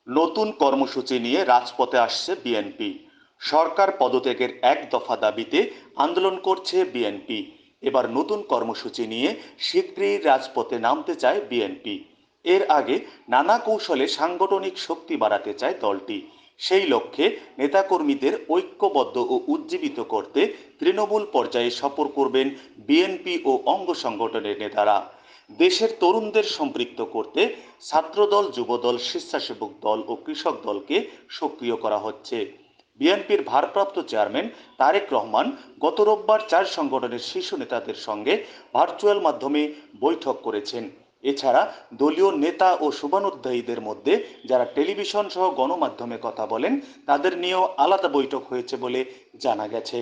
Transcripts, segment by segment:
নতুন কর্মসূচি নিয়ে রাজপথে আসছে বিএনপি। সরকার পদত্যাগের এক দফা দাবিতে আন্দোলন করছে বিএনপি। এবার নতুন কর্মসূচি নিয়ে শিগগিরই রাজপথে নামতে চায় বিএনপি। এর আগে নানা কৌশলে সাংগঠনিক শক্তি বাড়াতে চায় দলটি। সেই লক্ষ্যে নেতাকর্মীদের ঐক্যবদ্ধ ও উজ্জীবিত করতে তৃণমূল পর্যায়ে সফর করবেন বিএনপি ও অঙ্গ সংগঠনের নেতারা। দেশের তরুণদের সম্পৃক্ত করতে ছাত্রদল, যুবদল, স্বেচ্ছাসেবক দল ও কৃষক দলকে সক্রিয় করা হচ্ছে। বিএনপির ভারপ্রাপ্ত চেয়ারম্যান তারেক রহমান গত রোববার চার সংগঠনের শীর্ষ নেতাদের সঙ্গে ভার্চুয়াল মাধ্যমে বৈঠক করেছেন। এছাড়া দলীয় নেতা ও শুভানুধ্যায়ীদের মধ্যে যারা টেলিভিশন সহ গণমাধ্যমে কথা বলেন তাদের নিয়েও আলাদা বৈঠক হয়েছে বলে জানা গেছে।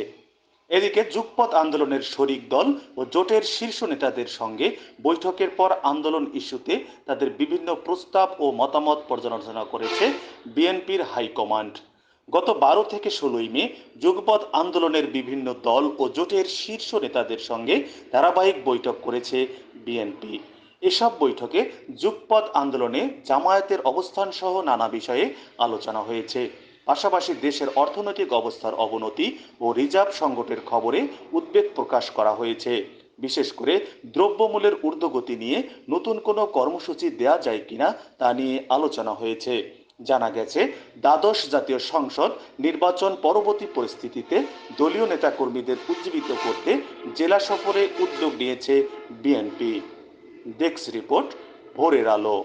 এদিকে যুগপৎ আন্দোলনের শরিক দল ও জোটের শীর্ষ নেতাদের সঙ্গে বৈঠকের পর আন্দোলন ইস্যুতে তাদের বিভিন্ন প্রস্তাব ও মতামত পর্যালোচনা করেছে বিএনপির হাইকমান্ড। গত 12 থেকে 16 মে যুগপৎ আন্দোলনের বিভিন্ন দল ও জোটের শীর্ষ নেতাদের সঙ্গে ধারাবাহিক বৈঠক করেছে বিএনপি। এসব বৈঠকে যুগপৎ আন্দোলনে জামায়াতের অবস্থান সহ নানা বিষয়ে আলোচনা হয়েছে। পাশাপাশি দেশের অর্থনৈতিক অবস্থার অবনতি ও রিজার্ভ সংকটের খবরে উদ্বেগ প্রকাশ করা হয়েছে। বিশেষ করে দ্রব্যমূল্যের ঊর্ধ্বগতি নিয়ে নতুন কোনো কর্মসূচি দেয়া যায় কিনা তা নিয়ে আলোচনা হয়েছে। জানা গেছে, দ্বাদশ জাতীয় সংসদ নির্বাচন পরবর্তী পরিস্থিতিতে দলীয় নেতাকর্মীদের উজ্জীবিত করতে জেলা সফরে উদ্যোগ নিয়েছে বিএনপি। ডেস্ক রিপোর্ট, ভোরের আলো।